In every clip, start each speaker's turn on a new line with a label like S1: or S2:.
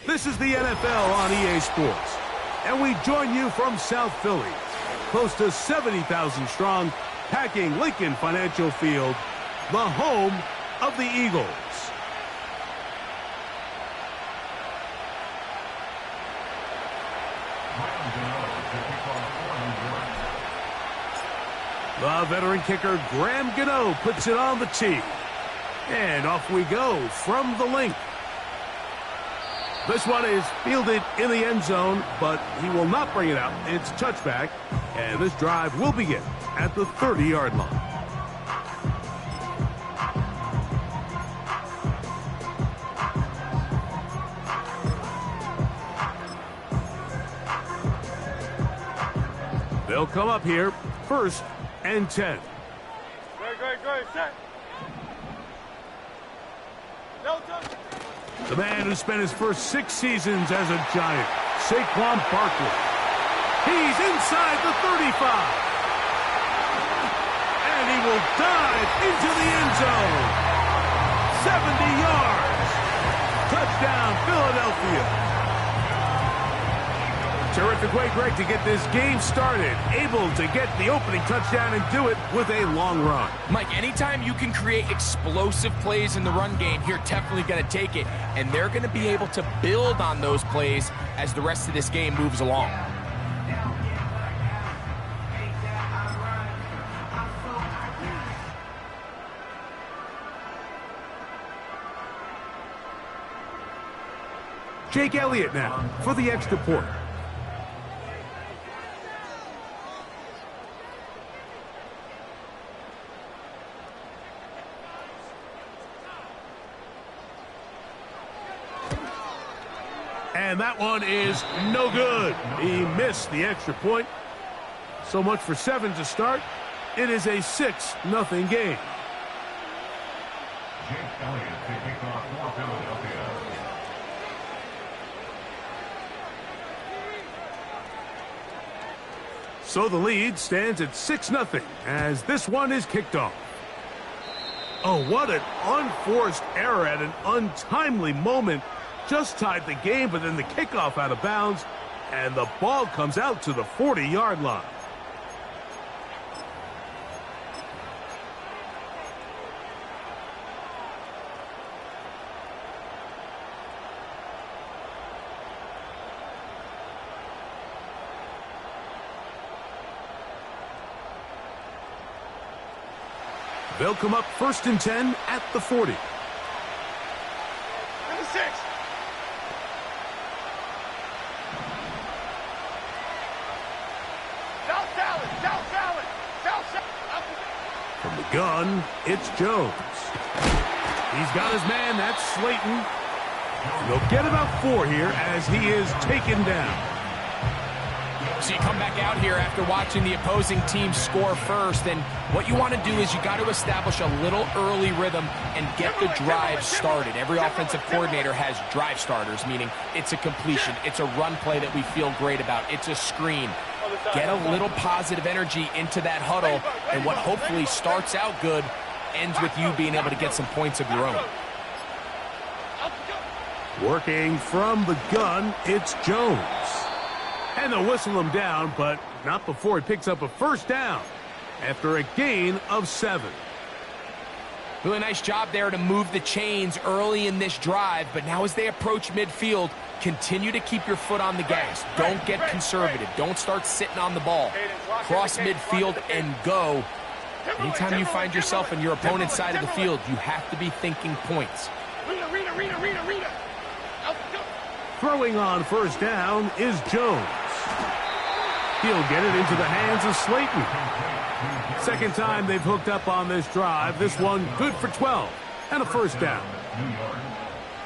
S1: This is the NFL on EA Sports, and we join you from South Philly, close to 70,000 strong, packing Lincoln Financial Field, the home of the Eagles. The veteran kicker, Graham Gano, puts it on the tee. And off we go from the link. This one is fielded in the end zone, but he will not bring it out. It's touchback, and this drive will begin at the 30-yard line. They'll come up here, 1st and 10.
S2: Go, set.
S1: The man who spent his first 6 seasons as a Giant, Saquon Barkley. He's inside the 35. And he will dive into the end zone. 70 yards. Touchdown, Philadelphia. Terrific way, Greg, to get this game started. Able to get the opening touchdown and do it with a long run.
S3: Mike, anytime you can create explosive plays in the run game, you're definitely going to take it. And they're going to be able to build on those plays as the rest of this game moves along.
S1: Jake Elliott now for the extra point. And that one is no good. He missed the extra point. So much for 7 to start. It is a 6-0 game.
S4: Jake Elliott taking off for Philadelphia.
S1: So the lead stands at 6-0 as this one is kicked off. Oh, what an unforced error at an untimely moment. Just tied the game, but then the kickoff out of bounds, and the ball comes out to the 40-yard line. They'll come up 1st and 10 at the 40.
S2: Number 6.
S1: From the gun, it's Jones. He's got his man, that's Slayton. They'll get about 4 here as he is taken down.
S3: So you come back out here after watching the opposing team score first, and what you want to do is you got to establish a little early rhythm and get the drive started. Every offensive coordinator has drive starters, meaning it's a completion, it's a run play that we feel great about, it's a screen. Get a little positive energy into that huddle, and what hopefully starts out good ends with you being able to get some points of your own.
S1: Working from the gun, it's Jones. And they'll whistle him down, but not before he picks up a 1st down after a gain of 7.
S3: Really nice job there to move the chains early in this drive, but now as they approach midfield, continue to keep your foot on the gas. Don't get conservative. Don't start sitting on the ball. Cross midfield and go. Anytime you find yourself on your opponent's side of the field, you have to be thinking points.
S1: Throwing on 1st down is Jones. He'll get it into the hands of Slayton. 2nd time they've hooked up on this drive. This one good for 12 and a 1st down.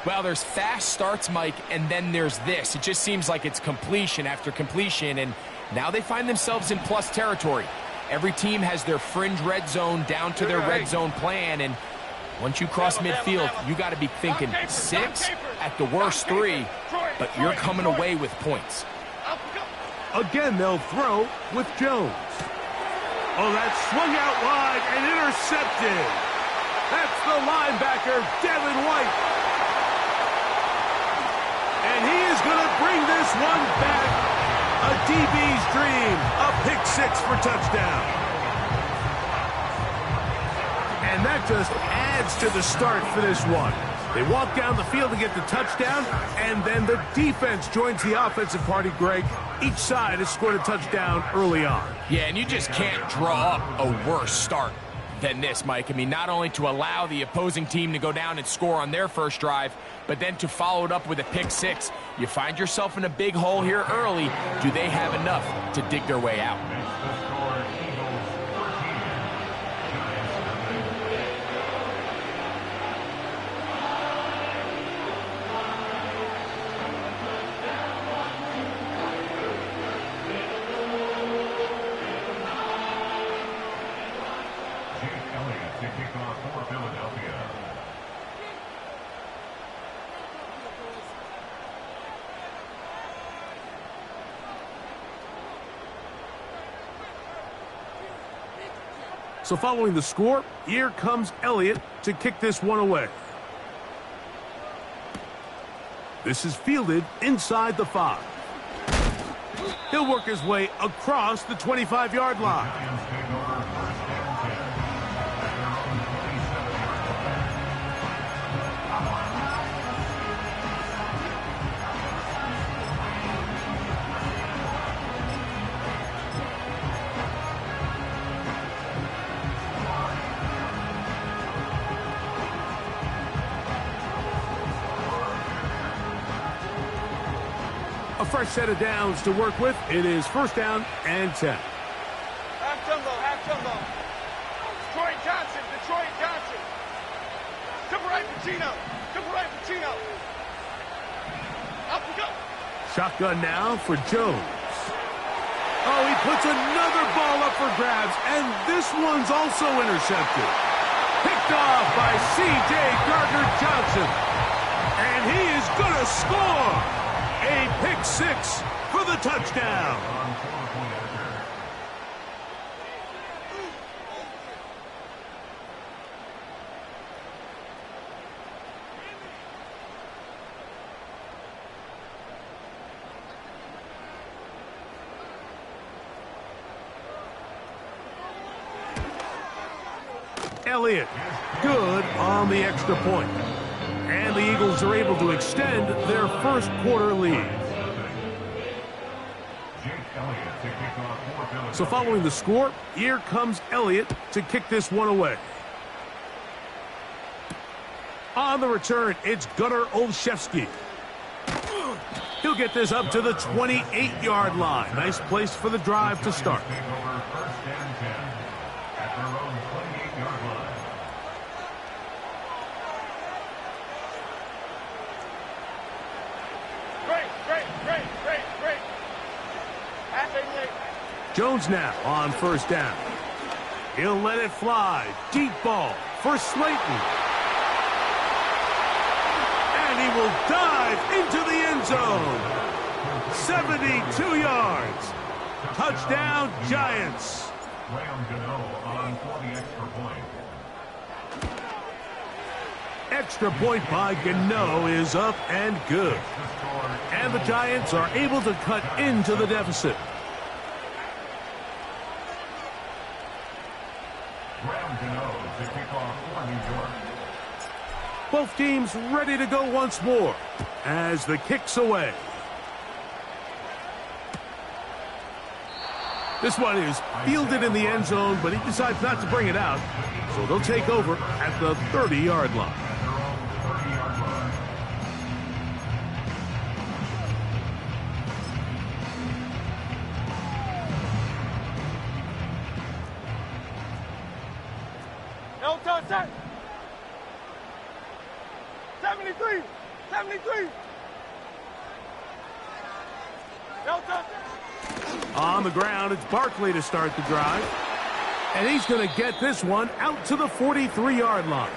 S3: Well, there's fast starts, Mike, and then there's this. It just seems like it's completion after completion, and now they find themselves in plus territory. Every team has their fringe red zone down to their red zone plan, and once you cross midfield, you got to be thinking 6, at the worst 3, but you're coming away with points.
S1: Again, they'll throw with Jones. Oh, that swung out wide and intercepted. That's the linebacker, Devin White. And he bring this one back. A DB's dream. A pick six for touchdown. And that just adds to the start for this one. They walk down the field to get the touchdown, and then the defense joins the offensive party, Greg. Each side has scored a touchdown early on.
S3: Yeah, and you just can't draw up a worse start than this, Mike. I mean, not only to allow the opposing team to go down and score on their first drive, but then to follow it up with a pick six. You find yourself in a big hole here early. Do they have enough to dig their way out?
S1: So following the score, here comes Elliott to kick this one away. This is fielded inside the 5. He'll work his way across the 25-yard line. A fresh set of downs to work with. It is first down and 10.
S2: Half jumbo, half jumbo. Detroit Johnson, Detroit Johnson. Triple right Pacino, triple right Pacino. Up we go.
S1: Shotgun now for Jones. Oh, he puts another ball up for grabs, and this one's also intercepted. Picked off by C.J. Gardner-Johnson. And he is going to score. A pick six for the touchdown. Elliott, good on the extra point. And the Eagles are able to extend their first quarter lead. So following the score, here comes Elliott to kick this one away. On the return, it's Gunnar Olszewski. He'll get this up to the 28-yard line. Nice place for the drive to start. Jones now on first down. He'll let it fly. Deep ball for Slayton. And he will dive into the end zone. 72 yards. Touchdown, Giants. Extra point by Gano is up and good. And the Giants are able to cut into the deficit. Both teams ready to go once more as the kick's away. This one is fielded in the end zone, but he decides not to bring it out. So they'll take over at the 30-yard line.
S2: Elton set. 73. 73. Elton.
S1: On the ground, it's Barkley to start the drive. And he's going to get this one out to the 43-yard line.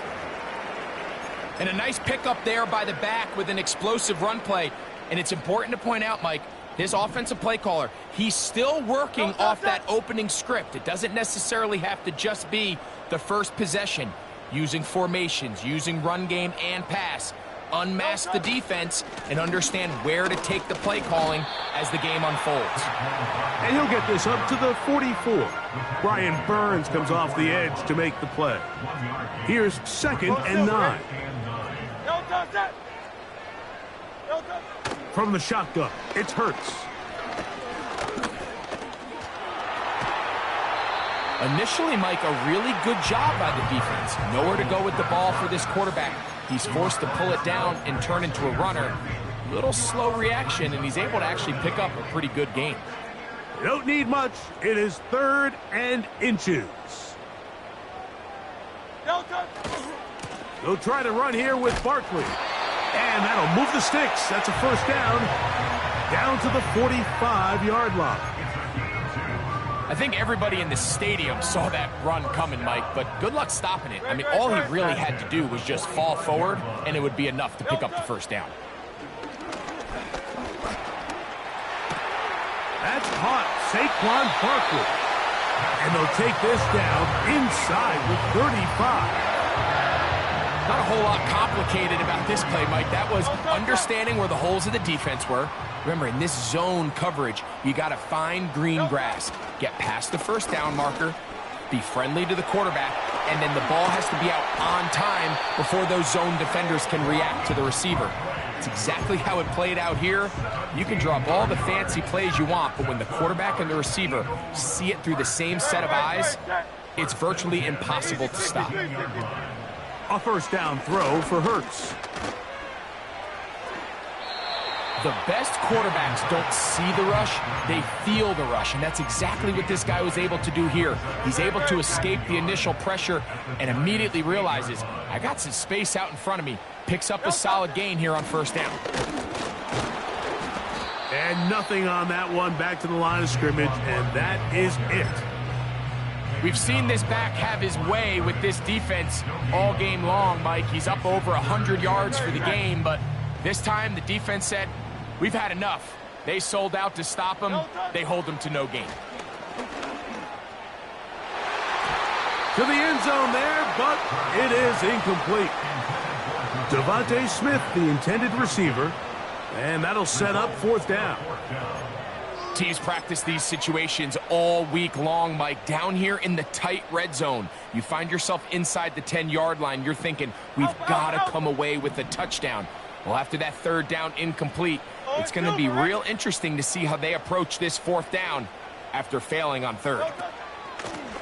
S3: And a nice pickup there by the back with an explosive run play. And it's important to point out, Mike, this offensive play caller, he's still working off that opening script. It doesn't necessarily have to just be the first possession. Using formations, using run game and pass. unmask the defense and understand where to take the play calling as the game unfolds.
S1: And he'll get this up to the 44. Brian Burns comes off the edge to make the play. Here's 2nd and 9. From the shotgun, it's Hurts.
S3: Initially, Mike, a really good job by the defense. Nowhere to go with the ball for this quarterback. He's forced to pull it down and turn into a runner. Little slow reaction, and he's able to actually pick up a pretty good gain.
S1: You don't need much. It is 3rd and inches. They'll try to run here with Barkley. And that'll move the sticks. That's a first down. Down to the 45-yard line.
S3: I think everybody in the stadium saw that run coming, Mike, but good luck stopping it. I mean, all he really had to do was just fall forward, and it would be enough to pick up the first down.
S1: That's caught. Saquon Barkley. And they'll take this down inside with 35.
S3: Not a whole lot complicated about this play, Mike. That was understanding where the holes of the defense were. Remember, in this zone coverage, you got to find green grass. Get past the first down marker, be friendly to the quarterback, and then the ball has to be out on time before those zone defenders can react to the receiver. It's exactly how it played out here. You can draw up all the fancy plays you want, but when the quarterback and the receiver see it through the same set of eyes, it's virtually impossible to stop.
S1: A first down throw for Hurts.
S3: The best quarterbacks don't see the rush, they feel the rush, and that's exactly what this guy was able to do here. He's able to escape the initial pressure and immediately realizes, I got some space out in front of me. Picks up a solid gain here on first down.
S1: And nothing on that one, back to the line of scrimmage, and that is it.
S3: We've seen this back have his way with this defense all game long, Mike. He's up over 100 yards for the game, but this time the defense said, we've had enough. They sold out to stop him. They hold him to no gain.
S1: To the end zone there, but it is incomplete. Devontae Smith, the intended receiver, and that'll set up 4th down.
S3: Teams practice these situations all week long, Mike. Down here in the tight red zone, you find yourself inside the 10-yard line. You're thinking, we've got to come away with a touchdown. Well, after that 3rd down incomplete, it's going to be real interesting to see how they approach this 4th down after failing on 3rd.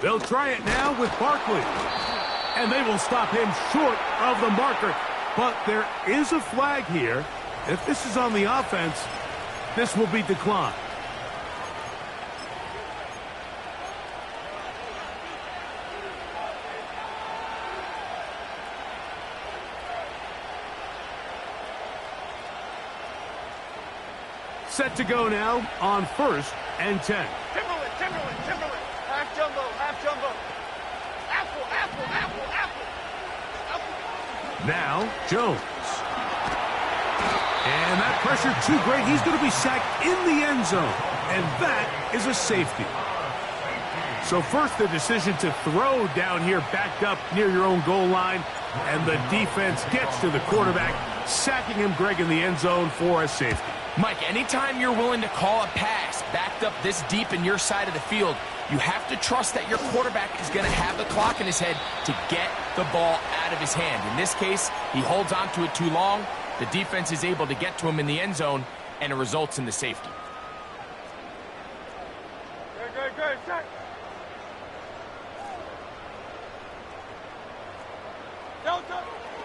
S1: They'll try it now with Barkley. And they will stop him short of the marker. But there is a flag here. If this is on the offense, this will be declined. Set to go now on 1st and 10.
S2: Timberland. Half jumbo. Apple.
S1: Now, Jones. And that pressure too great. He's going to be sacked in the end zone. And that is a safety. So first the decision to throw down here backed up near your own goal line. And the defense gets to the quarterback, sacking him, Greg, in the end zone for a safety.
S3: Mike, anytime you're willing to call a pass backed up this deep in your side of the field, you have to trust that your quarterback is going to have the clock in his head to get the ball out of his hand. In this case, he holds on to it too long. The defense is able to get to him in the end zone, and it results in the safety.
S2: Good. Set.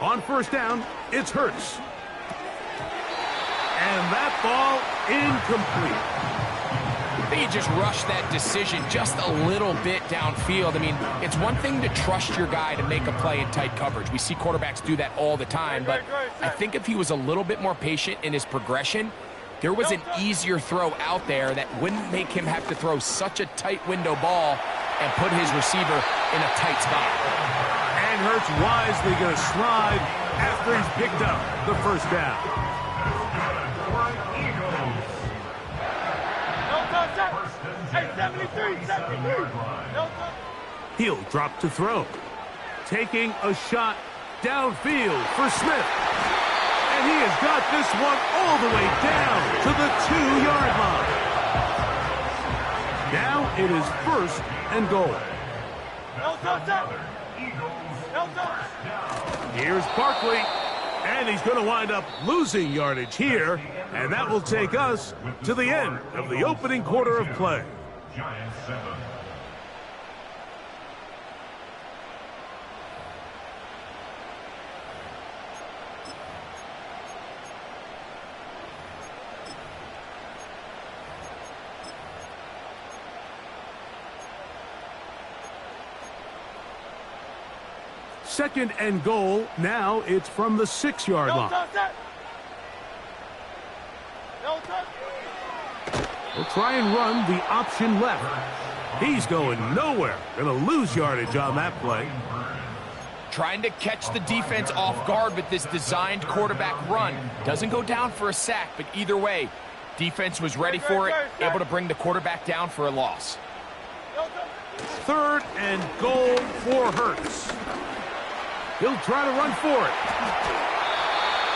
S1: On 1st down, it's Hurts. And that ball incomplete.
S3: I think he just rushed that decision just a little bit downfield. I mean, it's one thing to trust your guy to make a play in tight coverage. We see quarterbacks do that all the time, but I think if he was a little bit more patient in his progression, there was an easier throw out there that wouldn't make him have to throw such a tight window ball and put his receiver in a tight spot.
S1: And Hurts wisely going to slide after he's picked up the first down.
S2: Hey, 73.
S1: He'll drop to throw. Taking a shot downfield for Smith. And he has got this one all the way down to the 2-yard line. Now it is 1st and goal. Here's Barkley, and he's going to wind up losing yardage here, and that will take us to the end of the opening quarter of play.
S4: Giants 7.
S1: Second and goal. Now it's from the 6-yard line. We'll try and run the option left. He's going nowhere. Going to lose yardage on that play.
S3: Trying to catch the defense off guard with this designed quarterback run. Doesn't go down for a sack, but either way, defense was ready for it, able to bring the quarterback down for a loss.
S1: 3rd and goal for Hurts. He'll try to run for it.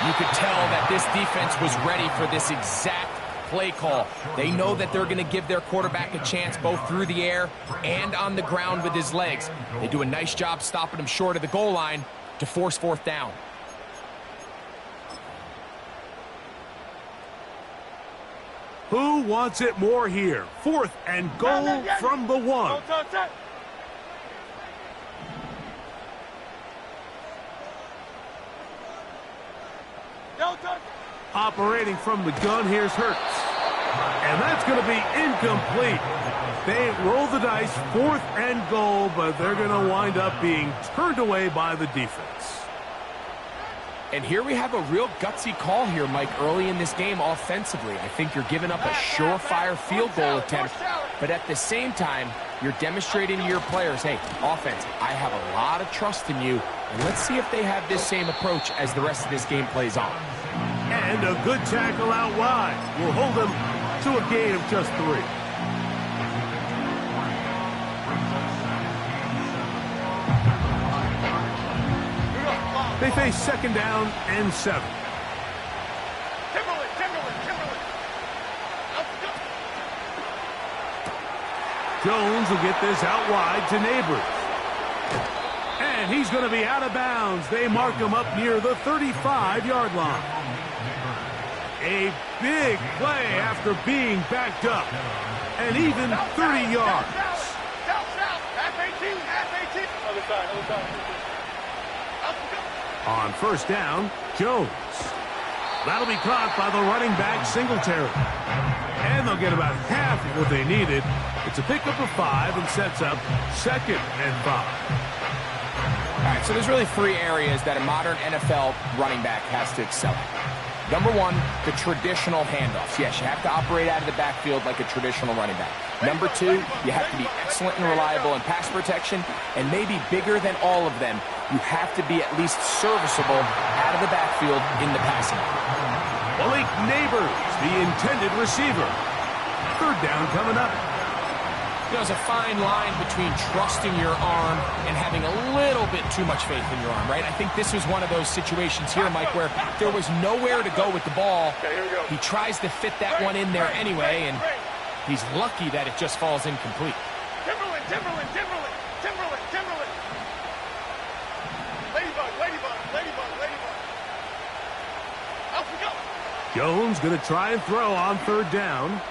S3: You could tell that this defense was ready for this exact play call. They know that they're going to give their quarterback a chance both through the air and on the ground with his legs. They do a nice job stopping him short of the goal line to force 4th down.
S1: Who wants it more here? 4th and goal from the 1. Operating from the gun, here's Hurts. And that's going to be incomplete. They roll the dice, 4th and goal, but they're going to wind up being turned away by the defense.
S3: And here we have a real gutsy call here, Mike, early in this game offensively. I think you're giving up a surefire field goal attempt, but at the same time, you're demonstrating to your players, hey, offense, I have a lot of trust in you, and let's see if they have this same approach as the rest of this game plays on.
S1: And a good tackle out wide will hold them to a gain of just 3. They face 2nd down and 7. Jones will get this out wide to Neighbors. And he's going to be out of bounds. They mark him up near the 35-yard line. A big play after being backed up. And even 30 yards. On 1st down, Jones. That'll be caught by the running back, Singletary. And they'll get about half of what they needed. It's a pickup of 5 and sets up 2nd and 5.
S3: All right, so there's really 3 areas that a modern NFL running back has to excel at. Number 1, the traditional handoffs. Yes, you have to operate out of the backfield like a traditional running back. Number 2, you have to be excellent and reliable in pass protection, and maybe bigger than all of them, you have to be at least serviceable out of the backfield in the passing game.
S1: Malik Neighbors, the intended receiver. 3rd down coming up.
S3: There's a fine line between trusting your arm and having a little bit too much faith in your arm, right? I think this was one of those situations here, Mike, where there was nowhere to go with the ball. He tries to fit that one in there anyway, and he's lucky that it just falls incomplete.
S2: Timberland. Ladybug. Out we go.
S1: Jones going to try and throw on 3rd down.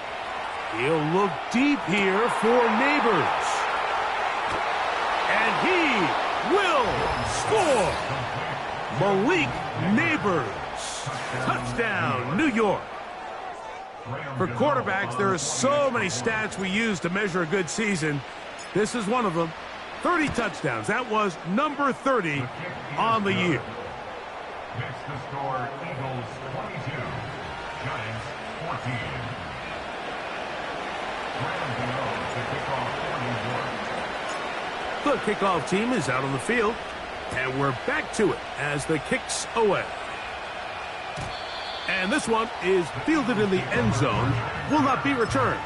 S1: He'll look deep here for Neighbors. And he will score. Malik Neighbors. Touchdown, New York. For quarterbacks, there are so many stats we use to measure a good season. This is one of them. 30 touchdowns. That was number 30 on the year.
S4: Next to score, Eagles 22, Giants 14.
S1: The kickoff team is out on the field, and we're back to it as the kick's away. And this one is fielded in the end zone, will not be returned,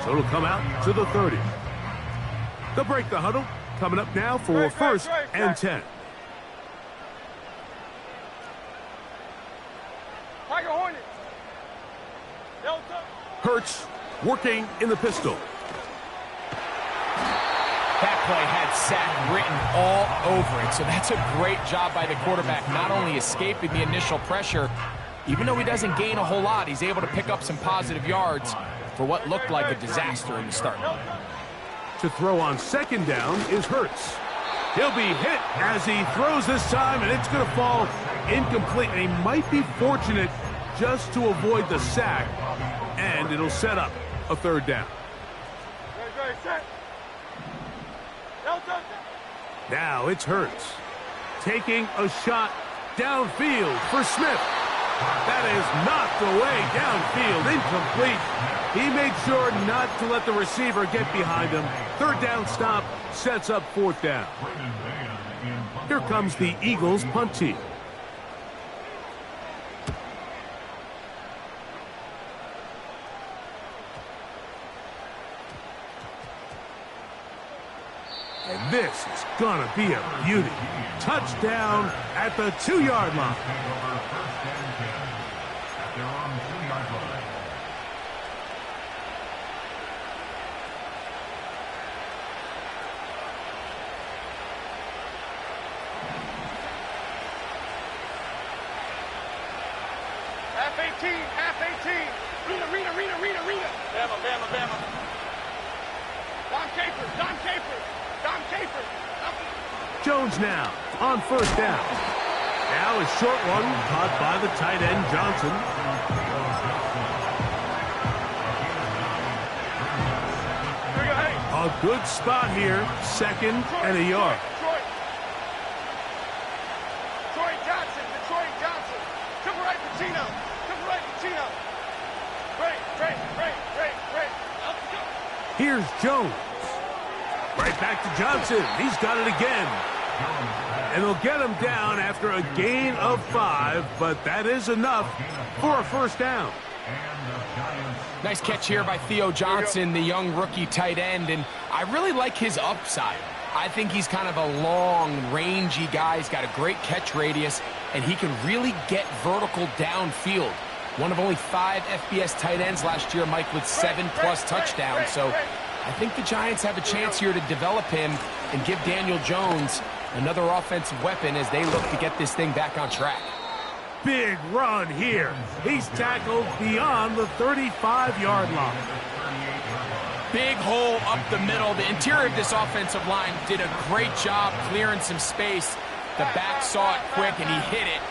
S1: so it'll come out to the 30. They'll break the huddle, coming up now for 1st and 10. Hurts working in the pistol.
S3: That play had sack written all over it, so that's a great job by the quarterback, not only escaping the initial pressure, even though he doesn't gain a whole lot, he's able to pick up some positive yards for what looked like a disaster in the start.
S1: To throw on second down is Hurts. He'll be hit as he throws this time, and it's going to fall incomplete. And he might be fortunate just to avoid the sack, and it'll set up a third down. Now it's Hurts taking a shot downfield for Smith. That is knocked away downfield, incomplete. He made sure not to let the receiver get behind him. Third down stop sets up fourth down. Here comes the Eagles punt team. And this is gonna be a beauty. Touchdown at the 2-yard line.
S2: Half 18, half 18. Rita. Bama. Don Capers.
S1: Jones now on first down. Now a short one caught by the tight end Johnson. A good spot here, second and a yard.
S2: Detroit Johnson. Triple right Pacino. Great.
S1: Here's Jones. Right back to Johnson. He's got it again. And they'll get him down after a gain of 5, but that is enough for a first down.
S3: Nice catch here by Theo Johnson, the young rookie tight end, and I really like his upside. I think he's kind of a long, rangy guy. He's got a great catch radius, and he can really get vertical downfield. One of only 5 FBS tight ends last year, Mike, with 7+ touchdowns. So I think the Giants have a chance here to develop him and give Daniel Jones another offensive weapon as they look to get this thing back on track.
S1: Big run here. He's tackled beyond the 35-yard line.
S3: Big hole up the middle. The interior of this offensive line did a great job clearing some space. The back saw it quick, and he hit it.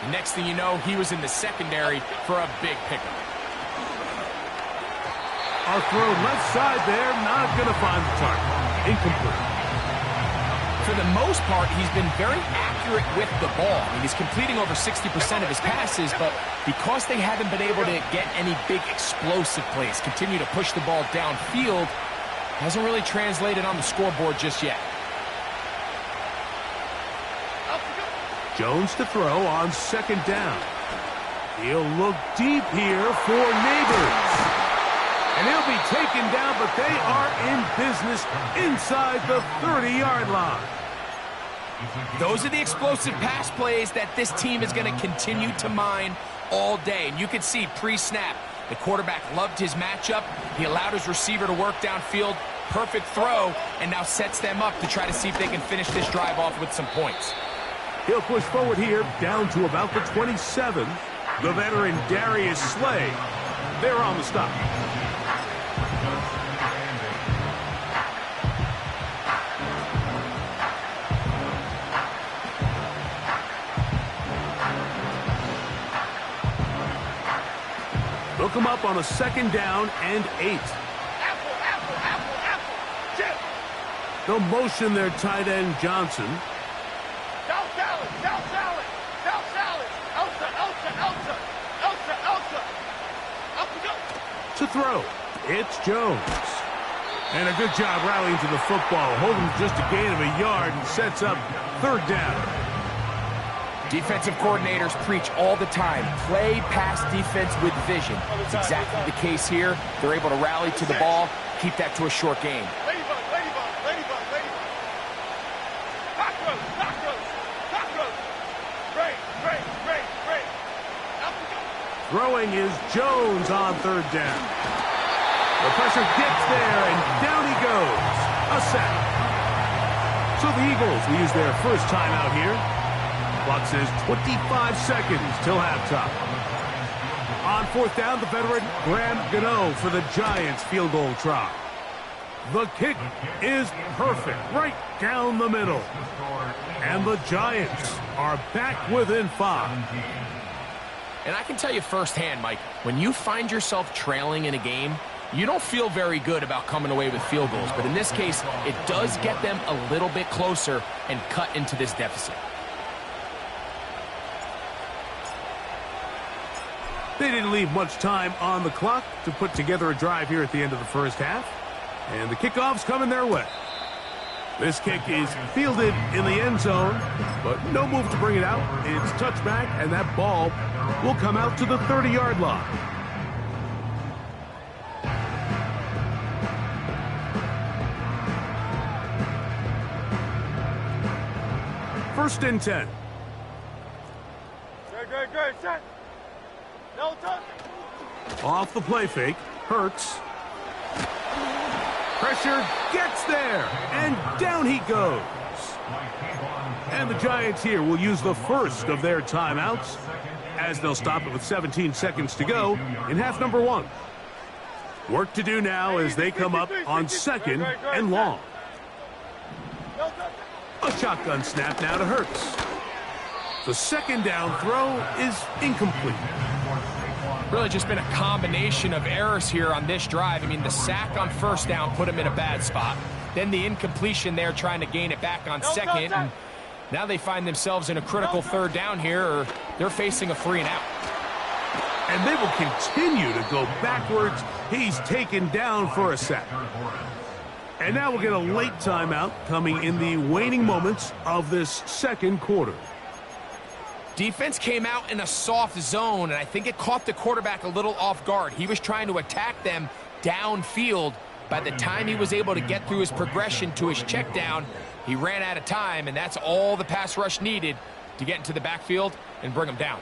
S3: The next thing you know, he was in the secondary for a big pickup.
S1: Our throw left side there, not going to find the target. Incomplete.
S3: For the most part, he's been very accurate with the ball. I mean, he's completing over 60% of his passes, but because they haven't been able to get any big explosive plays, continue to push the ball downfield, hasn't really translated on the scoreboard just yet.
S1: Jones to throw on second down. He'll look deep here for Neighbors. And he'll be taken down, but they are in business inside the 30-yard line.
S3: Those are the explosive pass plays that this team is going to continue to mine all day. And you can see pre-snap, the quarterback loved his matchup. He allowed his receiver to work downfield. Perfect throw, and now sets them up to try to see if they can finish this drive off with some points.
S1: He'll push forward here down to about the 27. The veteran Darius Slay, they're on the stop. They'll come up on a second down and 8.
S2: Apple. Chip.
S1: They'll motion their tight end Johnson.
S2: South salad. Elsa.
S1: To throw, it's Jones. And a good job rallying to the football. Holding just a gain of a yard and sets up third down.
S3: Defensive coordinators preach all the time, play pass defense with vision. It's exactly the case here. They're able to rally to the ball, keep that to a short game.
S2: Ladybug. Cockroach. Great.
S1: Throwing is Jones on third down. The pressure gets there, and down he goes. A sack. So the Eagles will use their first timeout here. Clock says 25 seconds till halftime. On fourth down, the veteran Graham Gano for the Giants field goal try. The kick is perfect, right down the middle. And the Giants are back within 5.
S3: And I can tell you firsthand, Mike, when you find yourself trailing in a game, you don't feel very good about coming away with field goals. But in this case, it does get them a little bit closer and cut into this deficit.
S1: They didn't leave much time on the clock to put together a drive here at the end of the first half. And the kickoff's coming their way. This kick is fielded in the end zone, but no move to bring it out. It's touchback, and that ball will come out to the 30-yard line. First and 10.
S2: Good, set. No touch.
S1: Off the play fake, Hurts. Pressure gets there, and down he goes. And the Giants here will use the first of their timeouts, as they'll stop it with 17 seconds to go in half number 1. Work to do now as they come up on second and long. A shotgun snap now to Hurts. The second down throw is incomplete.
S3: Really just been a combination of errors here on this drive. I mean, the sack on first down put him in a bad spot. Then the incompletion there trying to gain it back on second. And now they find themselves in a critical third down here, or they're facing a 3 and out.
S1: And they will continue to go backwards. He's taken down for a sack. And now we'll get a late timeout coming in the waning moments of this second quarter.
S3: Defense came out in a soft zone, and I think it caught the quarterback a little off guard. He was trying to attack them downfield. By the time he was able to get through his progression to his check down, he ran out of time, and that's all the pass rush needed to get into the backfield and bring him down.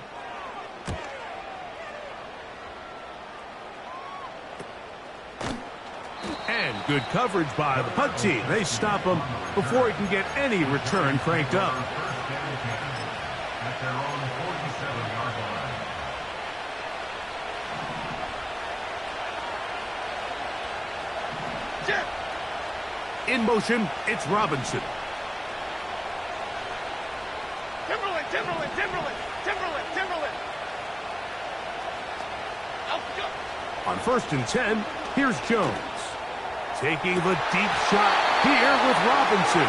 S1: And good coverage by the punt team. They stop him before he can get any return cranked up.
S4: At their own 47-yard line.
S1: In motion, it's Robinson.
S2: Timberland.
S1: On first and 10, here's Jones. Taking the deep shot here with Robinson.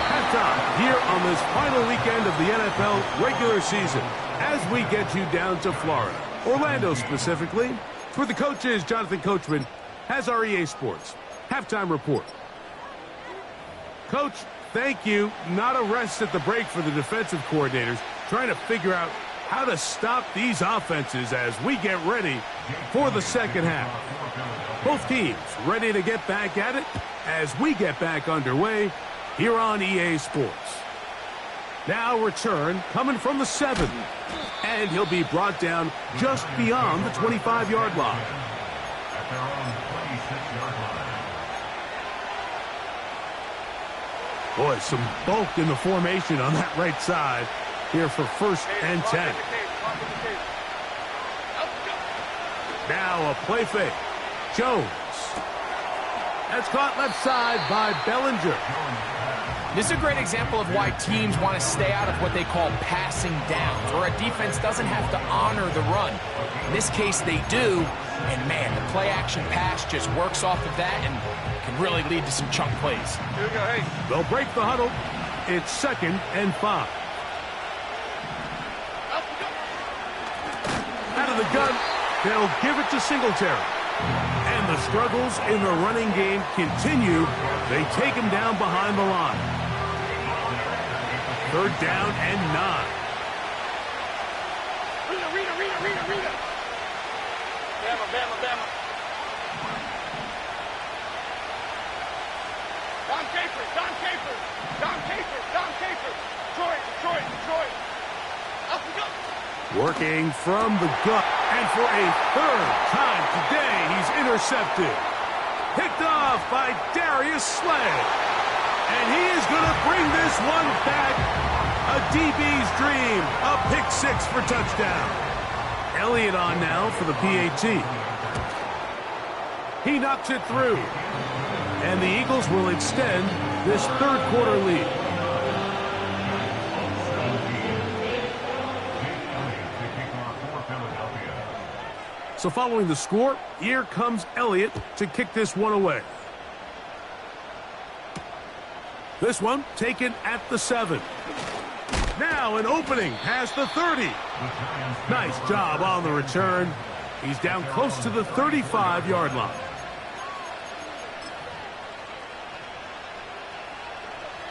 S1: Halftime here on this final weekend of the NFL regular season as we get you down to Florida, Orlando specifically. For the coaches, Jonathan Coachman has our EA Sports halftime report. Coach, thank you. Not a rest at the break for the defensive coordinators, trying to figure out how to stop these offenses as we get ready for the second half. Both teams ready to get back at it as we get back underway here on EA Sports. Now return coming from the 7, and he'll be brought down just beyond the 25-yard line.
S4: At their own 26-yard line.
S1: Boy, some bulk in the formation on that right side here for first and 10. Now a play fake. Jones. That's caught left side by Bellinger.
S3: This is a great example of why teams want to stay out of what they call passing downs, where a defense doesn't have to honor the run. In this case, they do, and man, the play-action pass just works off of that and can really lead to some chunk plays.
S2: Here we go, hey.
S1: They'll break the huddle. It's second and 5. Out of the gun, they'll give it to Singletary. And the struggles in the running game continue. They take him down behind the line. Third down and 9.
S2: Rita. Bama. Don Capers. Detroit. Up we go.
S1: Working from the gut. And for a third time today, he's intercepted. Picked off by Darius Slay. And he is going to bring this one back. A DB's dream. A pick six for touchdown. Elliott on now for the PAT. He knocks it through. And the Eagles will extend this third quarter lead. So following the score, here comes Elliott to kick this one away. This one taken at the 7. Now an opening past the 30. Nice job on the return. He's down close to the 35-yard line.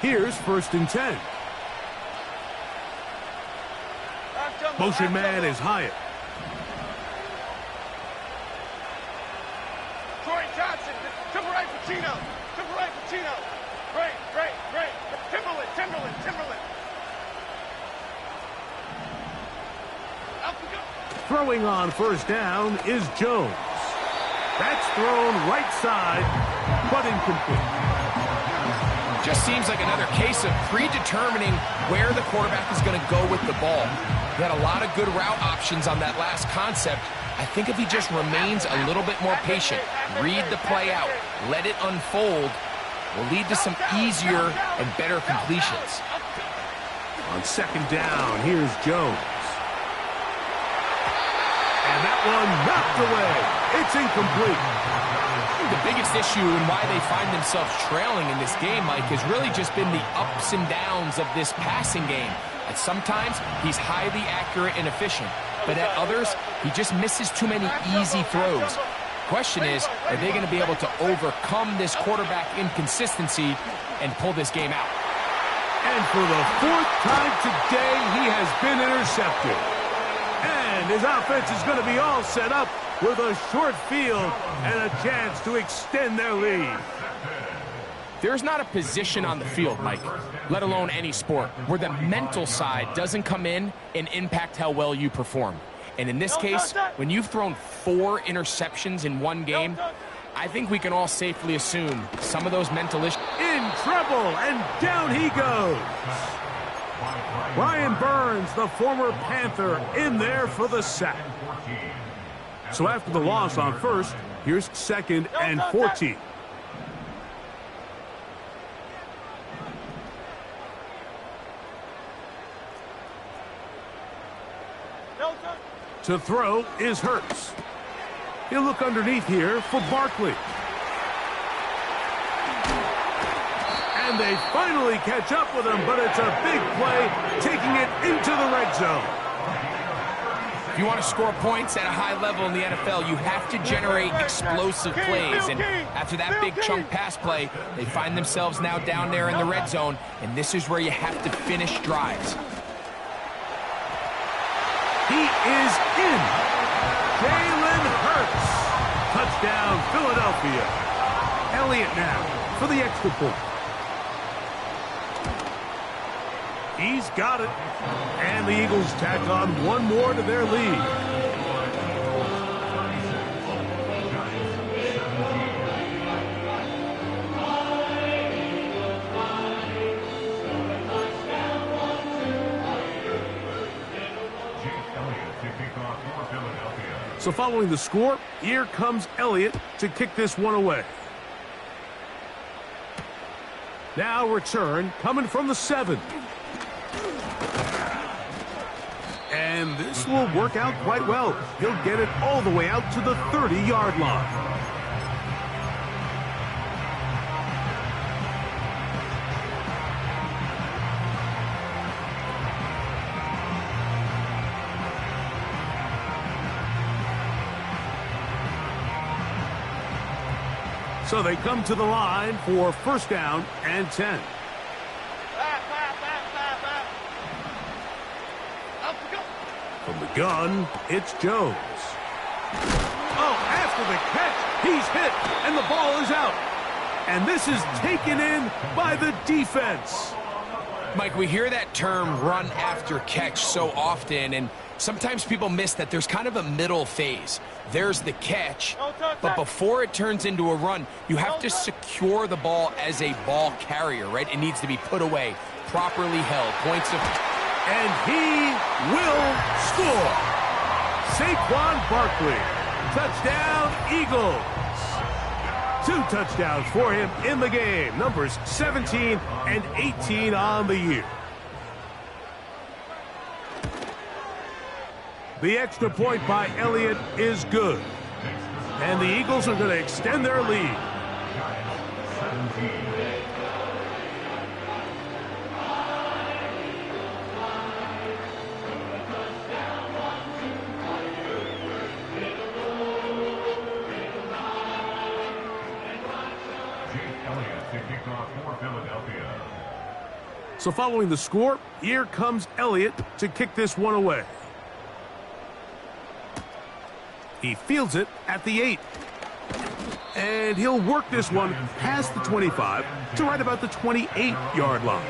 S1: Here's 1st and 10. Motion man is Hyatt.
S2: Troy Johnson, to the right, Pacino. To the right, Pacino. Great. Timberland. Out we go.
S1: Throwing on 1st down is Jones. That's thrown right side, but incomplete.
S3: Just seems like another case of predetermining where the quarterback is going to go with the ball. He had a lot of good route options on that last concept. I think if he just remains a little bit more patient, read the play out, let it unfold, will lead to some easier and better completions.
S1: On 2nd down, here's Jones. And that one knocked away. It's incomplete.
S3: The biggest issue and why they find themselves trailing in this game, Mike, has really just been the ups and downs of this passing game. At sometimes, he's highly accurate and efficient, but at others, he just misses too many easy throws. Question is, are they going to be able to overcome this quarterback inconsistency and pull this game out?
S1: And for the 4th time today, he has been intercepted. And his offense is going to be all set up with a short field and a chance to extend their lead.
S3: There's not a position on the field, Mike, let alone any sport, where the mental side doesn't come in and impact how well you perform. And in this case, when you've thrown 4 interceptions in one game, I think we can all safely assume some of those mental issues.
S1: In trouble, and down he goes. Brian Burns, the former Panther, in there for the sack. So after the loss on 1st, here's 2nd and 14. To throw is Hurts. He'll look underneath here for Barkley. And they finally catch up with him, but it's a big play, taking it into the red zone.
S3: If you want to score points at a high level in the NFL, you have to generate explosive plays. And after that big chunk pass play, they find themselves now down there in the red zone, and this is where you have to finish drives.
S1: He is in. Jalen Hurts. Touchdown, Philadelphia. Elliott now for the extra point. He's got it. And the Eagles tack on one more to their lead. So following the score, here comes Elliott to kick this one away. Now return coming from the 7. And this will work out quite well. He'll get it all the way out to the 30-yard line. So they come to the line for 1st down and 10. From the gun, it's Jones. Oh, after the catch, he's hit, and the ball is out. And this is taken in by the defense.
S3: Mike, we hear that term run after catch so often, and Sometimes people miss that there's kind of a middle phase. There's the catch, but before it turns into a run, you have to secure the ball as a ball carrier, right? It needs to be put away, properly held. Points of...
S1: And he will score. Saquon Barkley. Touchdown, Eagles. 2 touchdowns for him in the game. Numbers 17 and 18 on the year. The extra point by Elliott is good. And the Eagles are going to extend their lead. So following the score, here comes Elliott to kick this one away. He fields it at the 8. And he'll work this one past the 25 to right about the 28-yard line.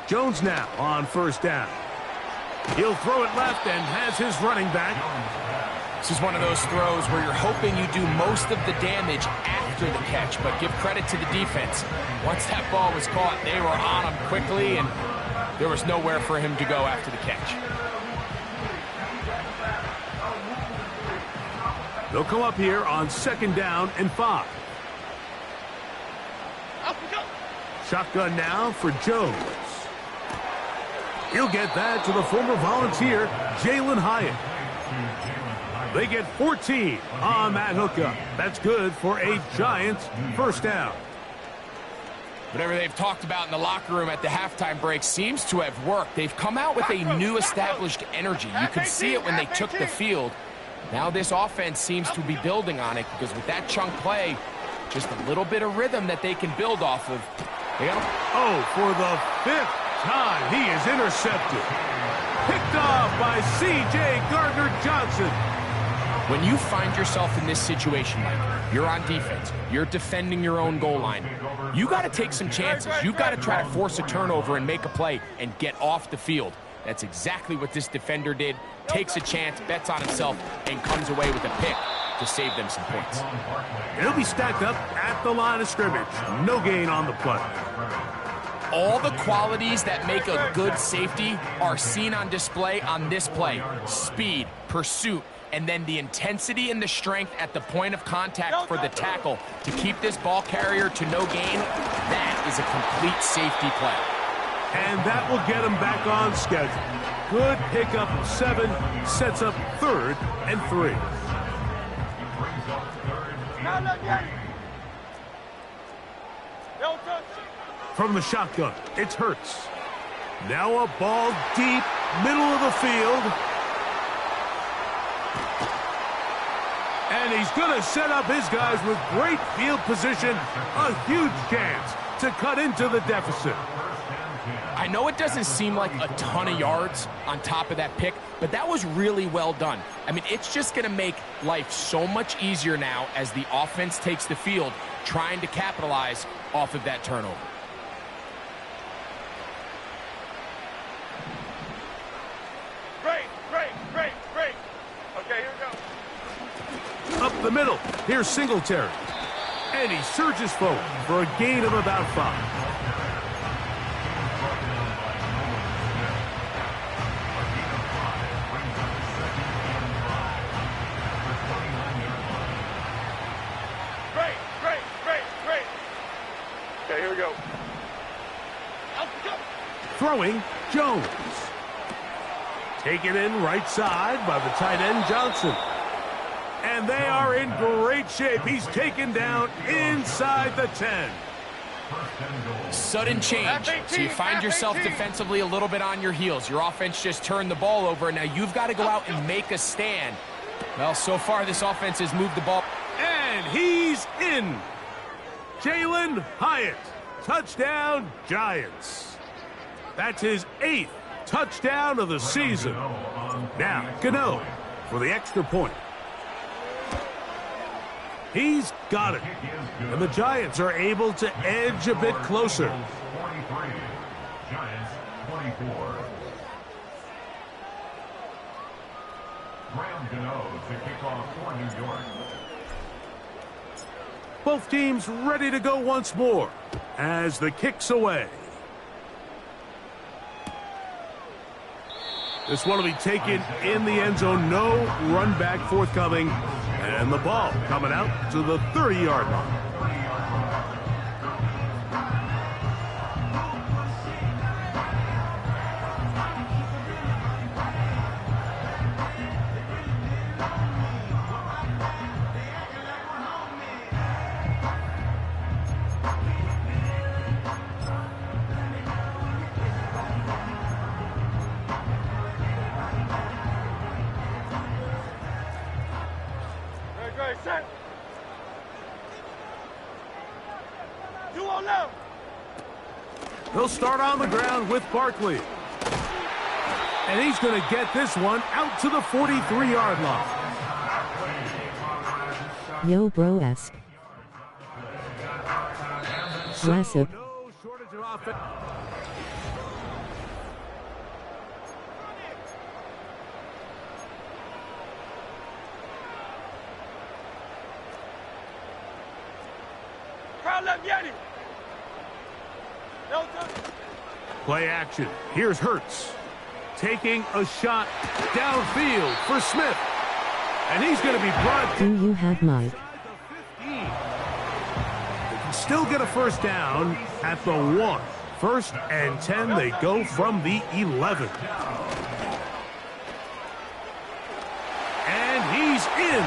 S1: Jones now on first down. He'll throw it left and has his running back.
S3: This is one of those throws where you're hoping you do most of the damage after the catch, but give credit to the defense. Once that ball was caught, they were on him quickly, and there was nowhere for him to go after the catch.
S1: They'll come up here on 2nd down and 5. Shotgun now for Jones. He'll get that to the former Volunteer, Jalen Hyatt. They get 14 on that hookup. That's good for a Giants first down.
S3: Whatever they've talked about in the locker room at the halftime break seems to have worked. They've come out with a new established energy. You could see it when they took the field. Now this offense seems to be building on it because with that chunk play, just a little bit of rhythm that they can build off of.
S1: Oh, for the 5th time, he is intercepted. Picked off by C.J. Gardner-Johnson.
S3: When you find yourself in this situation, Mike, you're on defense, you're defending your own goal line, you got to take some chances. You've got to try to force a turnover and make a play and get off the field. That's exactly what this defender did. Takes a chance, bets on himself, and comes away with a pick to save them some points.
S1: He'll be stacked up at the line of scrimmage. No gain on the play.
S3: All the qualities that make a good safety are seen on display on this play. Speed, pursuit, and then the intensity and the strength at the point of contact for the tackle to keep this ball carrier to no gain. That is a complete safety play.
S1: And that will get him back on schedule. Good pickup of 7, sets up 3rd and 3. From the shotgun, it's Hurts. Now a ball deep, middle of the field. And he's going to set up his guys with great field position. A huge chance to cut into the deficit.
S3: I know it doesn't seem like a ton of yards on top of that pick, but that was really well done. I mean, it's just going to make life so much easier now as the offense takes the field, trying to capitalize off of that turnover.
S2: Great. Okay, here we go.
S1: Up the middle, here's Singletary. And he surges forward for a gain of about 5.
S2: Okay, here we go.
S1: Throwing, Jones. Taken in right side by the tight end, Johnson. And they are in great shape. He's taken down inside the 10.
S3: Sudden change. So you find yourself defensively a little bit on your heels. Your offense just turned the ball over, and now you've got to go out and make a stand. Well, so far this offense has moved the ball.
S1: And he's in. Jalen Hyatt. Touchdown, Giants. That's his 8th touchdown of the season. Now, Gano for the extra point. He's got it. And the Giants are able to edge a bit closer.
S4: 43. Giants 24. Graham Gano to kick off for New York.
S1: Both teams ready to go once more as the kick's away. This one will be taken in the end zone. No run back forthcoming. And the ball coming out to the 30-yard line.
S2: Set. 2-0.
S1: He'll start on the ground with Barkley. And he's going to get this one out to the 43-yard line.
S5: Yo, bro-esque. Aggressive.
S1: No shortage of offense. Play action. Here's Hurts. Taking a shot downfield for Smith. And he's going to be brought
S5: Do you have Mike?
S1: They can still get a first down at the 1. 1st and 10. They go from the 11. And he's in.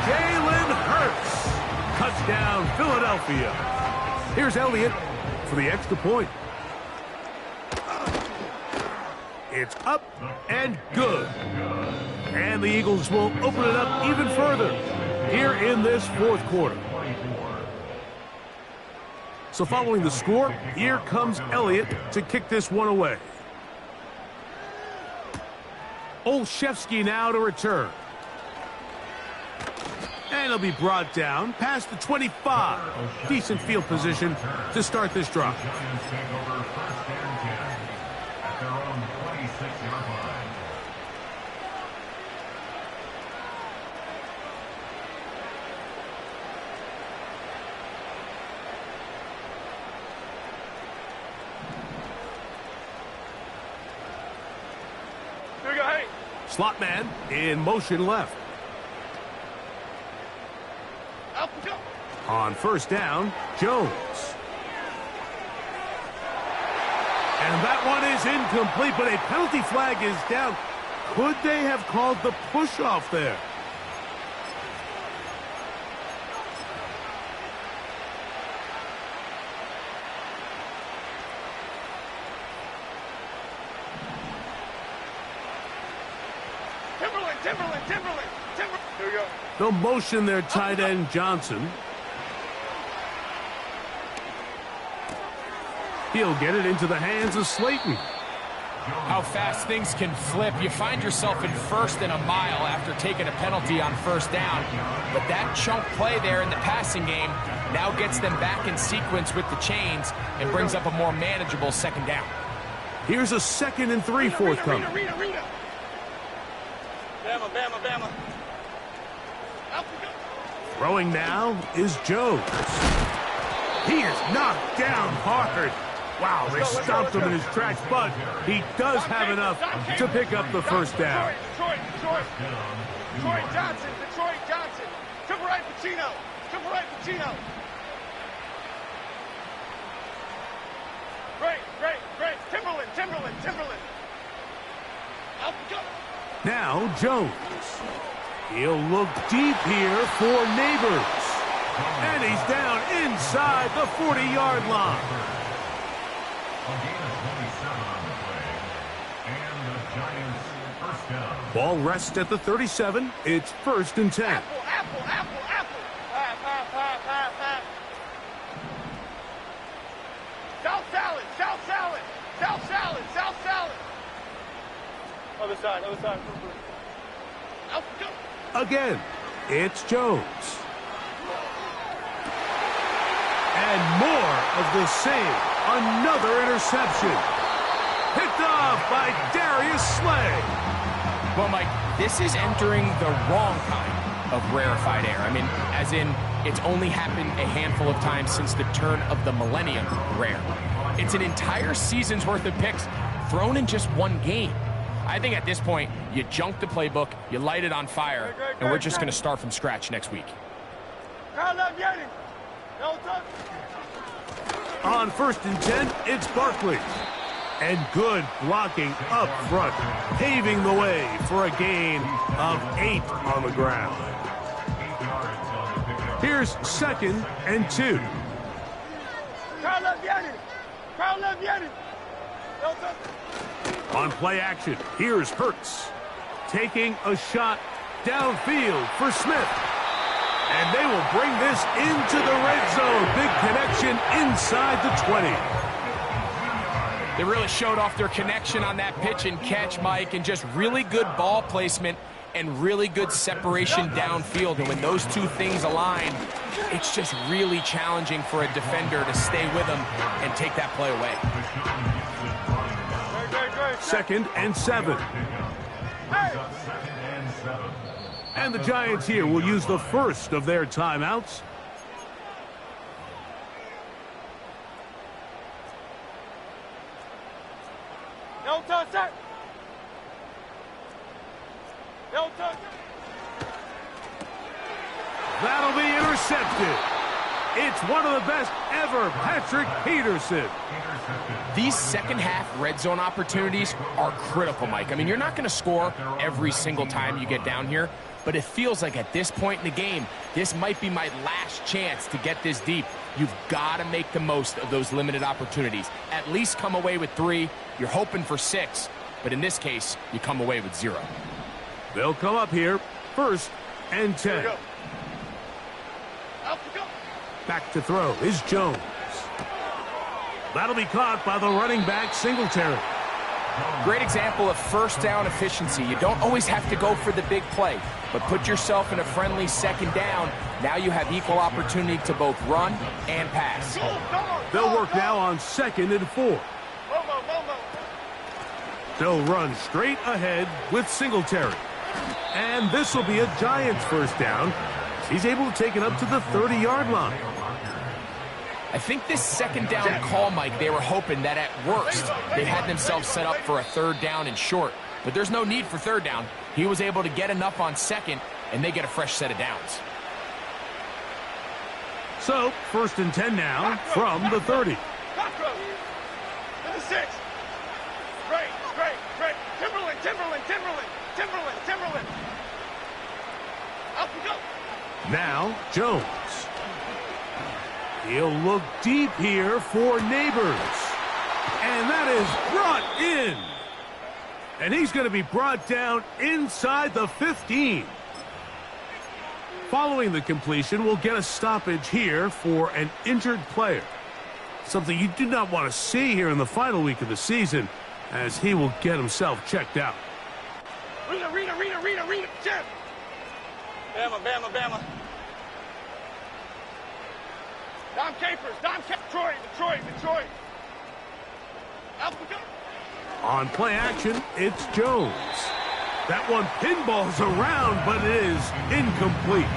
S1: Jalen Hurts. Touchdown, Philadelphia. Here's Elliott for the extra point. It's up and good. And the Eagles will open it up even further here in this 4th quarter. So following the score, here comes Elliott to kick this one away. Olszewski now to return. And he'll be brought down past the 25. Decent field position to start this drive.
S4: Giants take over 1st and 10 at their own 26-yard line.
S2: Here we go, hey.
S1: Slot man in motion left.
S2: Up we go.
S1: On 1st down, Jones. And that one is incomplete, but a penalty flag is down. Could they have called the push-off there?
S2: Timberland. Here we go.
S1: They'll motion their tight end, Johnson. He'll get it into the hands of Slayton.
S3: How fast things can flip. You find yourself in 1st and a mile after taking a penalty on 1st down. But that chunk play there in the passing game now gets them back in sequence with the chains and brings up a more manageable 2nd down.
S1: Here's a 2nd and 3 forthcoming.
S2: Bama. Up we go.
S1: Throwing now is Jones. He is knocked down hard. Wow, they stomped him in his tracks, but he does have enough to pick up the 1st down.
S2: Detroit Johnson. Triple right Pacino. Great. Timberland. Up we go.
S1: Now Jones. He'll look deep here for Neighbors. And he's down inside the 40-yard line.
S4: A gain of 27 on the play. And the Giants First down.
S1: Ball rests at the 37. It's 1st and 10.
S2: Apple, apple, apple, apple. Half. South salad, south salad, south salad, south salad. Other side. Out, go.
S1: Again, it's Jones. And more of the same. Another interception. Picked off by Darius Slay.
S3: Well, Mike, this is entering the wrong kind of rarefied air. I mean, as in, it's only happened a handful of times since the turn of the millennium rare. It's an entire season's worth of picks thrown in just one game. I think at this point, you junk the playbook, you light it on fire, and we're just going to start from scratch next week.
S1: On 1st and 10, it's Barkley. And good blocking up front, paving the way for a gain of 8 on the ground. Here's 2nd and 2. On play action, here's Hurts. Taking a shot downfield for Smith. And they will bring this into the red zone. Big connection inside the 20.
S3: They really showed off their connection on that pitch and catch, Mike, and just really good ball placement and really good separation downfield. And when those two things align, it's just really challenging for a defender to stay with them and take that play away.
S1: 2nd and 7. And the Giants here will use the first of their timeouts.
S2: No touch, sir. No touch.
S1: That'll be intercepted. It's one of the best ever, Patrick Peterson.
S3: These second-half red zone opportunities are critical, Mike. I mean, you're not going to score every single time you get down here, but it feels like at this point in the game, this might be my last chance to get this deep. You've got to make the most of those limited opportunities. At least come away with 3. You're hoping for 6, but in this case, you come away with 0.
S1: They'll come up here, 1st and 10. Back to throw is Jones. That'll be caught by the running back, Singletary.
S3: Great example of first down efficiency. You don't always have to go for the big play, but put yourself in a friendly 2nd down. Now you have equal opportunity to both run and pass.
S1: They'll work now on 2nd and 4. They'll run straight ahead with Singletary. And this will be a Giants first down. He's able to take it up to the 30-yard line.
S3: I think this 2nd down call, Mike, they were hoping that at worst they had themselves set up for a 3rd down and short. But there's no need for 3rd down. He was able to get enough on 2nd, and they get a fresh set of downs.
S1: So, 1st and 10 now from the 30.
S2: To the 6. Straight. Timberland. Up we go.
S1: Now, Jones. He'll look deep here for Neighbors. And that is brought in. And he's going to be brought down inside the 15. Following the completion, we'll get a stoppage here for an injured player. Something you do not want to see here in the final week of the season, as he will get himself checked out.
S2: Read it, Jim. Bama. Dom Capers, Detroit. Out we go.
S1: On play action, it's Jones. That one pinballs around, but it is incomplete.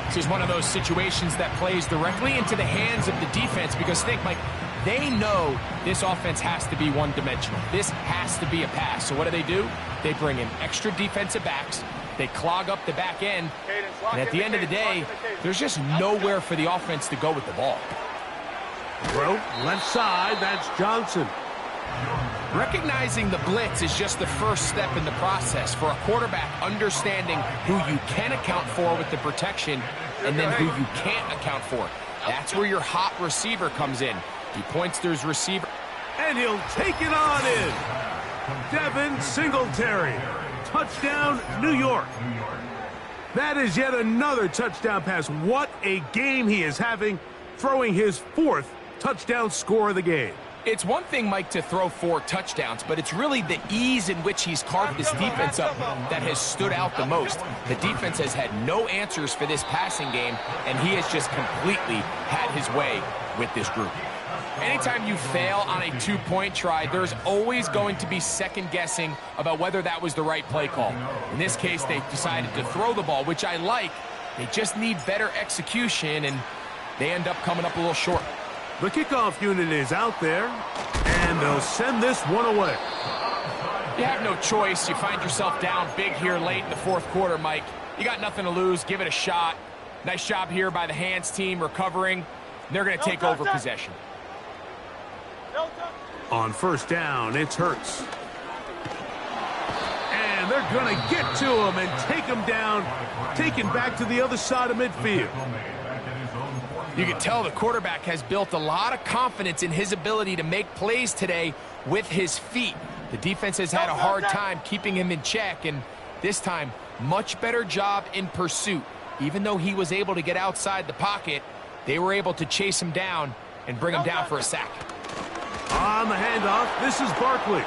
S3: This is one of those situations that plays directly into the hands of the defense because think, Mike, they know this offense has to be one-dimensional. This has to be a pass. So what do? They bring in extra defensive backs. They clog up the back end. And at the end of the day, there's just nowhere for the offense to go with the ball.
S1: Throw, left side, that's Johnson.
S3: Recognizing the blitz is just the first step in the process for a quarterback understanding who you can account for with the protection and then who you can't account for. That's where your hot receiver comes in. He points to his receiver.
S1: And he'll take it on in. Devin Singletary. Touchdown, New York. That is yet another touchdown pass. What a game he is having, throwing his 4th touchdown score of the game.
S3: It's one thing, Mike, to throw 4 touchdowns, but it's really the ease in which he's carved this defense up that has stood out the most. The defense has had no answers for this passing game, and he has just completely had his way with this group. Anytime you fail on a 2-point try, there's always going to be second-guessing about whether that was the right play call. In this case, they decided to throw the ball, which I like. They just need better execution, and they end up coming up a little short.
S1: The kickoff unit is out there, and they'll send this one away.
S3: You have no choice. You find yourself down big here late in the 4th quarter, Mike. You got nothing to lose. Give it a shot. Nice job here by the hands team recovering. They're going to take over possession.
S1: On 1st down, it's Hurts. And they're going to get to him and take him down, taken back to the other side of midfield.
S3: You can tell the quarterback has built a lot of confidence in his ability to make plays today with his feet. The defense has had a hard time keeping him in check, and this time, much better job in pursuit. Even though he was able to get outside the pocket, they were able to chase him down and bring him down for a sack.
S1: On the handoff, this is Barkley.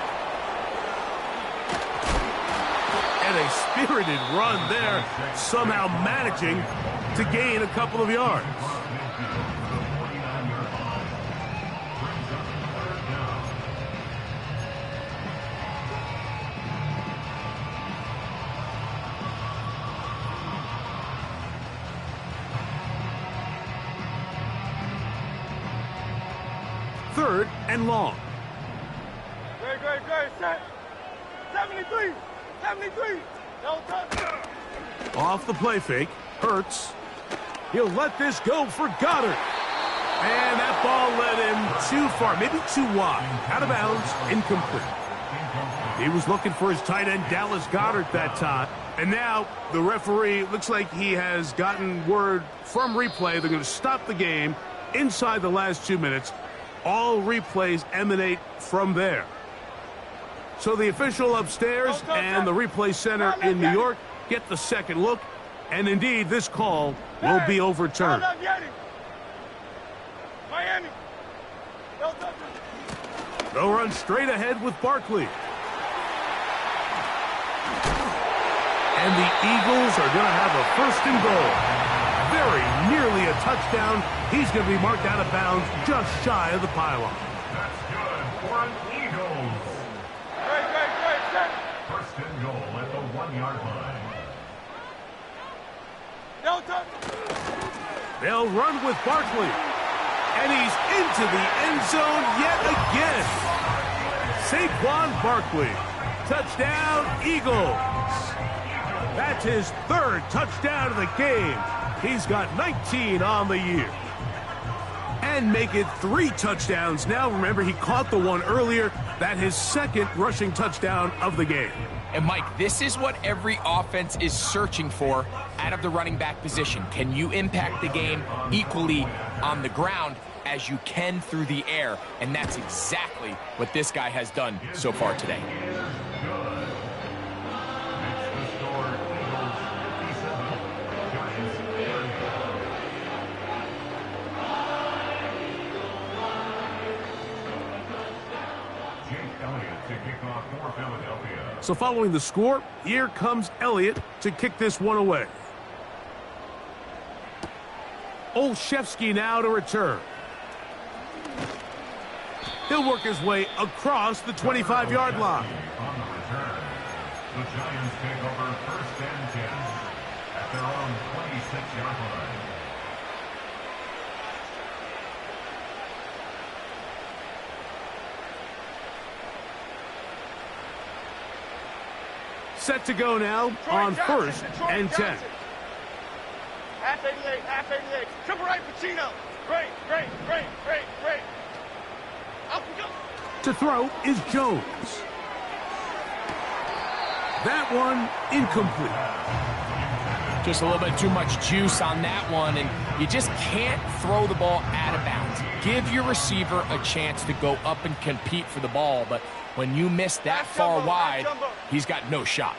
S1: And a spirited run there, somehow managing to gain a couple of yards. Third and long.
S2: Great, great, great. Set. 73. 73. No touch.
S1: Off the play fake. Hurts. He'll let this go for Goddard. And that ball led him too far, maybe too wide. Out of bounds, incomplete. He was looking for his tight end, Dallas Goedert, that time. And now the referee looks like he has gotten word from replay. They're going to stop the game inside the last 2 minutes. All replays emanate from there. So the official upstairs and the replay center in New York get the second look. And indeed, this call will be overturned.
S2: Miami.
S1: They'll run straight ahead with Barkley. And the Eagles are going to have a 1st and goal. Very nearly a touchdown. He's going to be marked out of bounds just shy of the pylon.
S4: That's good for an Eagles.
S2: Great, great, great. Set.
S4: 1st and goal at the 1-yard line.
S2: No touch.
S1: They'll run with Barkley. And he's into the end zone yet again. Saquon Barkley. Touchdown, Eagles. That's his 3rd touchdown of the game. He's got 19 on the year. And make it 3 touchdowns now. Remember, he caught the one earlier. That's his 2nd rushing touchdown of the game.
S3: And, Mike, this is what every offense is searching for out of the running back position. Can you impact the game equally on the ground as you can through the air? And that's exactly what this guy has done so far today.
S1: So following the score, here comes Elliott to kick this one away. Olszewski now to return. He'll work his way across the 25-yard line.
S4: On the return, the Giants take over 1st and 10 at their own 26-yard line.
S1: Set to go now on 1st and 10.
S2: Half 88, half 88. Triple right, Pacino. Great, great, great, great, great. Up we go.
S1: To throw is Jones. That one incomplete.
S3: Just a little bit too much juice on that one, and you just can't throw the ball out of bounds. give your receiver a chance to go up and compete for the ball, but when you miss that far wide, he's got no shot.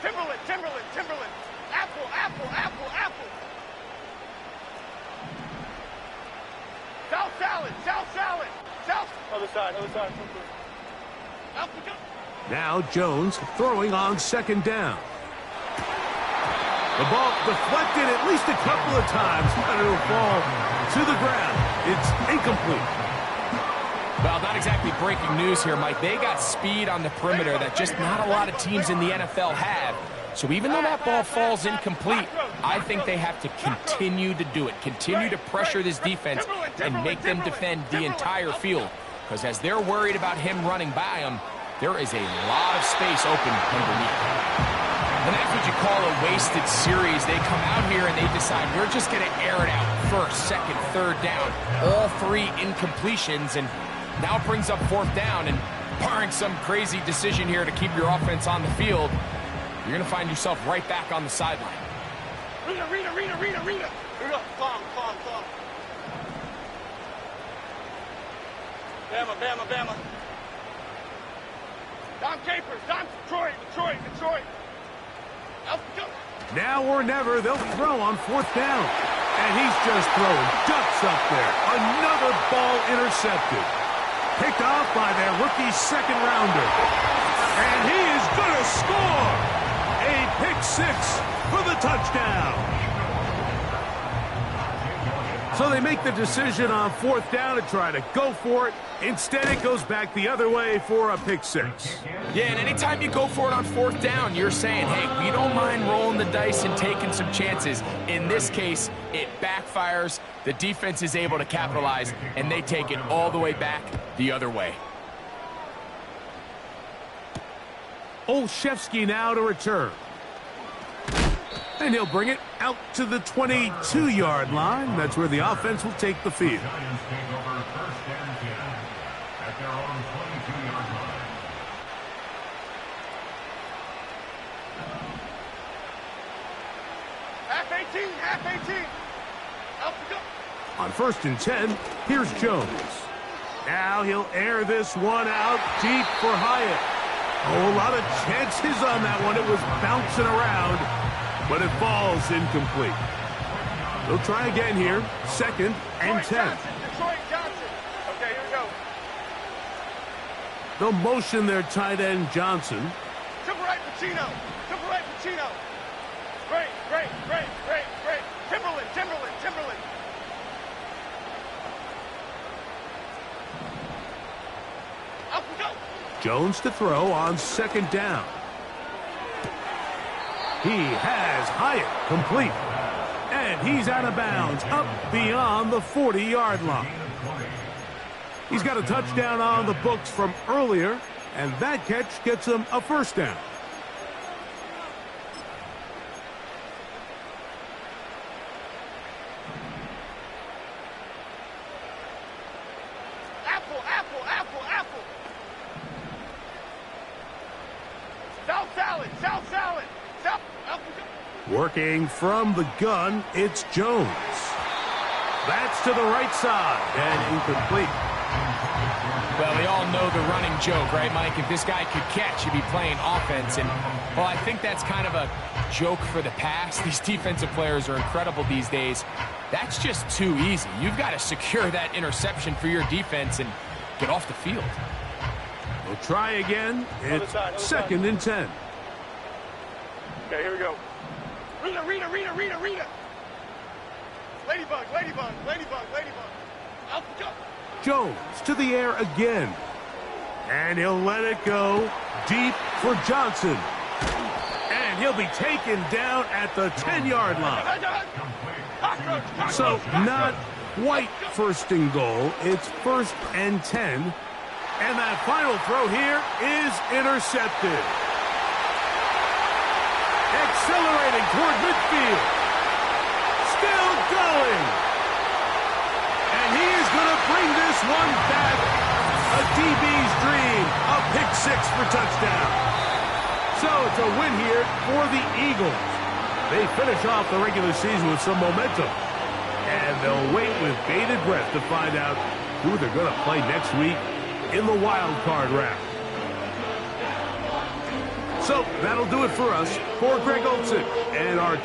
S2: Timberland, Timberland, Timberland. Apple, apple, apple, apple. South salad, south salad. South. Other side, other side. Apple, go.
S1: Now Jones throwing on second down. The ball deflected at least a couple of times, but it'll fall to the ground. It's incomplete.
S3: Well, not exactly breaking news here, Mike. They got speed on the perimeter that just not a lot of teams in the NFL have. So even though that ball falls incomplete, I think they have to continue to do it. Continue to pressure this defense and make them defend the entire field. Because as they're worried about him running by them, there is a lot of space open underneath. And that's what you call a wasted series. They come out here and they decide we're just going to air it out first, second, third down. All three incompletions, and now it brings up fourth down. And barring some crazy decision here to keep your offense on the field, you're going to find yourself right back on the sideline.
S2: Rita. Clong. Bama. Dom Capers, Detroit.
S1: Now or never, they'll throw on fourth down. And he's just throwing ducks up there. Another ball intercepted. Picked off by their rookie second rounder. And he is going to score. A pick six for the touchdown. So they make the decision on fourth down to try to go for it. Instead, it goes back the other way for a pick six.
S3: Yeah, and anytime you go for it on fourth down, you're saying, hey, we don't mind rolling the dice and taking some chances. In this case, it backfires. The defense is able to capitalize, and they take it all the way back the other way.
S1: Olszewski now to return. And he'll bring it out to the 22-yard line. That's where the offense will take the field.
S4: Giants take over first and 10 at their own 22-yard line.
S2: Half 18. Up we go.
S1: On first and 10, here's Jones. Now he'll air this one out deep for Hyatt. Oh, a lot of chances on that one. It was bouncing around, but it falls incomplete. They'll try again here. Second and 10.
S2: Detroit Johnson. Okay, here we go.
S1: They'll motion their tight end Johnson.
S2: Triple right Pacino. Great. Timberland. Up we go.
S1: Jones to throw on second down. He has Hyatt complete. And he's out of bounds up beyond the 40-yard line. He's got a touchdown on the books from earlier, and that catch gets him a first down.
S2: Apple. South salad.
S1: Working from the gun, it's Jones. That's to the right side and incomplete.
S3: Well, we all know the running joke, right, Mike? If this guy could catch, he'd be playing offense. And, well, I think that's kind of a joke for the past. These defensive players are incredible these days. That's just too easy. You've got to secure that interception for your defense and get off the field.
S1: We'll try again. It's second and 10.
S2: Okay, here we go. Rita. Ladybug. Up we go.
S1: Jones to the air again. And he'll let it go deep for Johnson. And he'll be taken down at the 10-yard line. So not quite first and goal. It's first and 10. And that final throw here is intercepted. Accelerating toward midfield. Still going. And he is going to bring this one back. A DB's dream. A pick six for touchdown. So it's a win here for the Eagles. They finish off the regular season with some momentum. And they'll wait with bated breath to find out who they're going to play next week in the wild card round. So that'll do it for us. For Greg Olson and our